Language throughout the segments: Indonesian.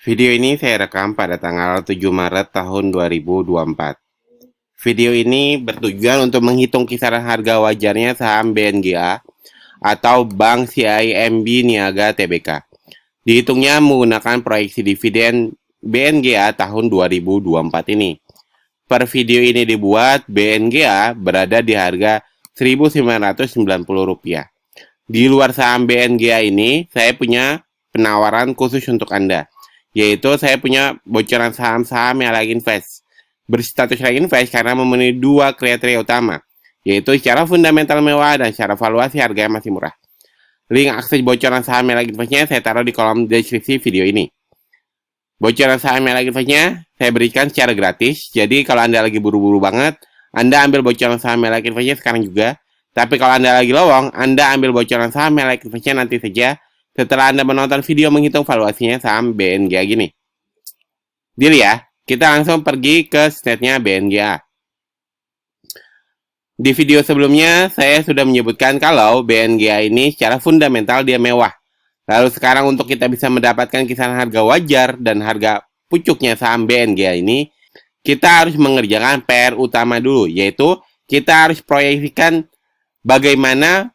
Video ini saya rekam pada tanggal 7 Maret tahun 2024. Video ini bertujuan untuk menghitung kisaran harga wajarnya saham BNGA atau Bank CIMB Niaga Tbk. Dihitungnya menggunakan proyeksi dividen BNGA tahun 2024 ini. Per video ini dibuat, BNGA berada di harga Rp1.990. Di luar saham BNGA ini, saya punya penawaran khusus untuk Anda, yaitu saya punya bocoran saham-saham yang lagi invest. Berstatus lagi invest karena memenuhi dua kriteria utama, yaitu secara fundamental mewah dan secara valuasi harganya masih murah. Link akses bocoran saham yang lagi investnya saya taruh di kolom deskripsi video ini. Bocoran saham yang lagi investnya saya berikan secara gratis, jadi kalau Anda lagi buru-buru banget, Anda ambil bocoran saham yang lagi investnya sekarang juga. Tapi kalau Anda lagi lowong, Anda ambil bocoran saham yang lagi investnya nanti saja setelah Anda menonton video menghitung valuasinya saham BNGA gini. Deal ya, kita langsung pergi ke statnya BNGA. Di video sebelumnya, saya sudah menyebutkan kalau BNGA ini secara fundamental dia mewah. Lalu sekarang untuk kita bisa mendapatkan kisaran harga wajar dan harga pucuknya saham BNGA ini, kita harus mengerjakan PR utama dulu, yaitu kita harus proyeksikan bagaimana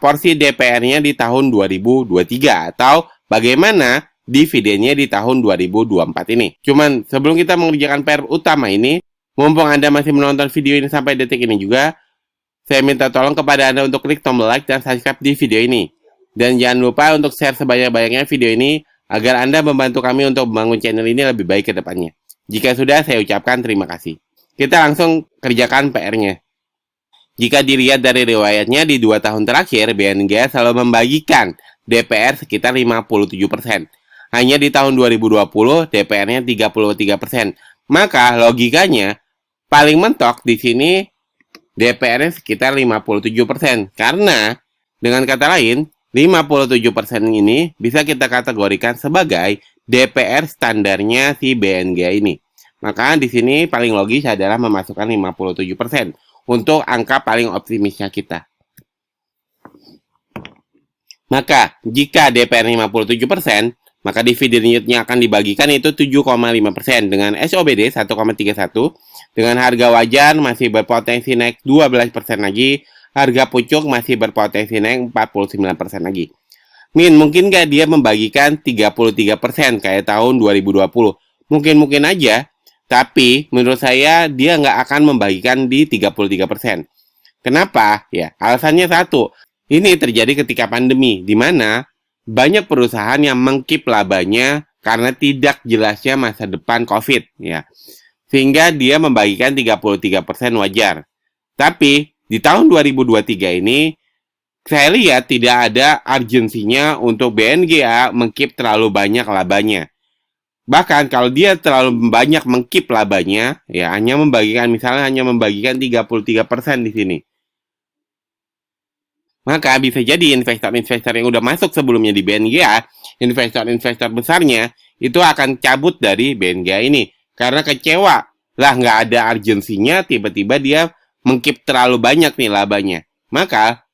porsi DPR-nya di tahun 2023 atau bagaimana dividennya di tahun 2024 ini. Cuman sebelum kita mengerjakan PR utama ini, mumpung Anda masih menonton video ini sampai detik ini juga, saya minta tolong kepada Anda untuk klik tombol like dan subscribe di video ini. Dan jangan lupa untuk share sebanyak-banyaknya video ini agar Anda membantu kami untuk membangun channel ini lebih baik ke depannya. Jika sudah, saya ucapkan terima kasih. Kita langsung kerjakan PR-nya. Jika dilihat dari riwayatnya di 2 tahun terakhir, BNGA selalu membagikan DPR sekitar 57%. Hanya di tahun 2020, DPR-nya 33%. Maka logikanya, paling mentok di sini DPR-nya sekitar 57%. Karena, dengan kata lain, 57% ini bisa kita kategorikan sebagai DPR standarnya si BNGA ini. Maka di sini paling logis adalah memasukkan 57%. Untuk angka paling optimisnya kita. Maka, jika DPR 57%, maka dividen yieldnya akan dibagikan itu 7,5% dengan SOBD 1,31, dengan harga wajar masih berpotensi naik 12% lagi, harga pucuk masih berpotensi naik 49% lagi. Min, mungkin nggak dia membagikan 33% kayak tahun 2020? Mungkin aja. Tapi menurut saya dia nggak akan membagikan di 33%. Kenapa? Ya, alasannya satu. Ini terjadi ketika pandemi, di mana banyak perusahaan yang mengkip labanya karena tidak jelasnya masa depan COVID. Ya. Sehingga dia membagikan 33% wajar. Tapi di tahun 2023 ini, saya lihat tidak ada urgensinya untuk BNGA mengkip terlalu banyak labanya. Bahkan kalau dia terlalu banyak mengkip labanya, ya hanya membagikan 33% di sini. Maka bisa jadi investor-investor yang udah masuk sebelumnya di BNGA, investor-investor besarnya itu akan cabut dari BNGA ini karena kecewa. Lah nggak ada urgensinya, tiba-tiba dia mengkip terlalu banyak nih labanya. Maka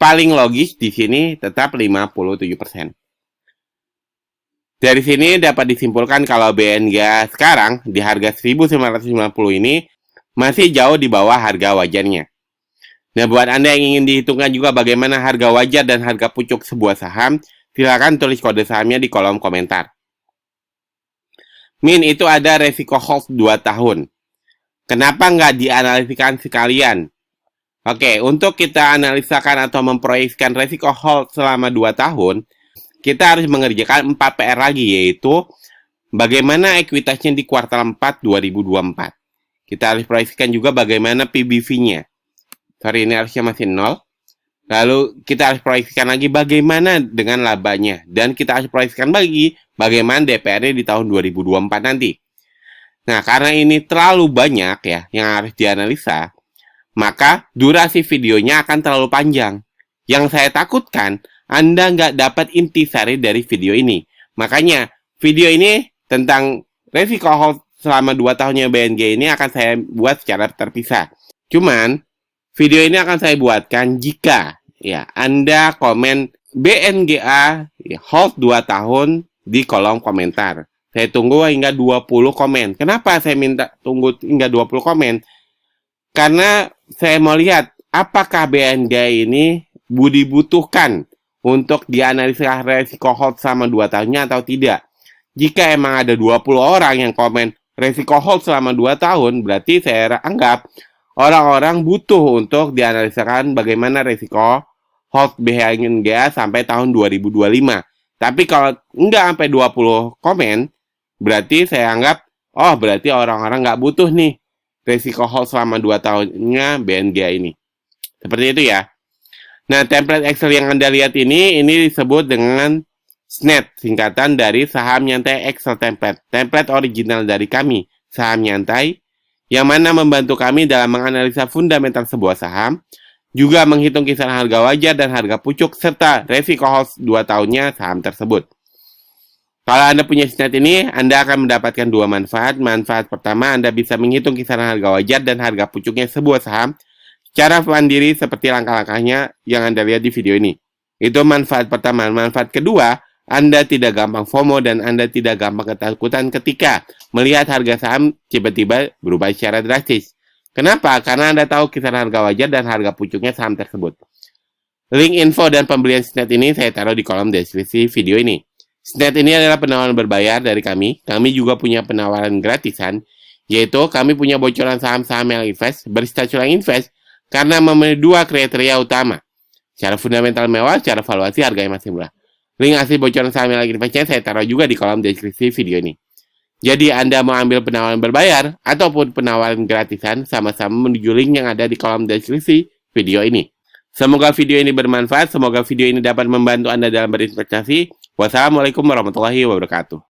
paling logis di sini tetap 57%. Dari sini dapat disimpulkan kalau BNGA sekarang di harga 1.990 ini masih jauh di bawah harga wajarnya. Nah, buat Anda yang ingin dihitungkan juga bagaimana harga wajar dan harga pucuk sebuah saham, silakan tulis kode sahamnya di kolom komentar. Min, itu ada resiko hold 2 tahun. Kenapa nggak dianalisikan sekalian? Oke, untuk kita analisakan atau memproyeksikan resiko hold selama 2 tahun, kita harus mengerjakan 4 PR lagi, yaitu bagaimana ekuitasnya di kuartal 4 2024. Kita harus proyeksikan juga bagaimana PBV-nya. Sorry, ini harusnya masih 0. Lalu kita harus proyeksikan lagi bagaimana dengan labanya. Dan kita harus proyeksikan lagi bagaimana DPR-nya di tahun 2024 nanti. Nah, karena ini terlalu banyak ya yang harus dianalisa, maka durasi videonya akan terlalu panjang. Yang saya takutkan, Anda nggak dapat intisari dari video ini. Makanya, video ini tentang resiko hold selama 2 tahunnya BNGA ini akan saya buat secara terpisah. Cuman, video ini akan saya buatkan jika ya Anda komen BNGA hold 2 tahun di kolom komentar. Saya tunggu hingga 20 komen. Kenapa saya minta tunggu hingga 20 komen? Karena saya mau lihat apakah BNG ini dibutuhkan untuk dianalisa resiko hold selama 2 tahunnya atau tidak. Jika emang ada 20 orang yang komen resiko hold selama 2 tahun, berarti saya anggap orang-orang butuh untuk dianalisakan bagaimana resiko hold BNGA sampai tahun 2025. Tapi kalau enggak sampai 20 komen, berarti saya anggap, oh berarti orang-orang nggak butuh nih resiko hold selama 2 tahunnya BNGA ini. Seperti itu ya. Nah, template Excel yang Anda lihat ini disebut dengan SNET, singkatan dari Saham Nyantai Excel Template. Template original dari kami, Saham Nyantai, yang mana membantu kami dalam menganalisa fundamental sebuah saham, juga menghitung kisaran harga wajar dan harga pucuk, serta resiko hold 2 tahunnya saham tersebut. Kalau Anda punya SNET ini, Anda akan mendapatkan 2 manfaat. Manfaat pertama, Anda bisa menghitung kisaran harga wajar dan harga pucuknya sebuah saham secara mandiri seperti langkah-langkahnya yang Anda lihat di video ini. Itu manfaat pertama. Manfaat kedua, Anda tidak gampang FOMO dan Anda tidak gampang ketakutan ketika melihat harga saham tiba-tiba berubah secara drastis. Kenapa? Karena Anda tahu kisaran harga wajar dan harga pucuknya saham tersebut. Link info dan pembelian SNET ini saya taruh di kolom deskripsi video ini. SNET ini adalah penawaran berbayar dari kami. Kami juga punya penawaran gratisan, yaitu kami punya bocoran saham-saham yang invest, berstatus yang invest, karena memenuhi 2 kriteria utama. Secara fundamental mewah, secara valuasi harganya masih murah. Link asli bocoran saham yang lagi investnya saya taruh juga di kolom deskripsi video ini. Jadi Anda mau ambil penawaran berbayar ataupun penawaran gratisan, sama-sama menuju link yang ada di kolom deskripsi video ini. Semoga video ini bermanfaat, semoga video ini dapat membantu Anda dalam berinvestasi. Wassalamualaikum warahmatullahi wabarakatuh.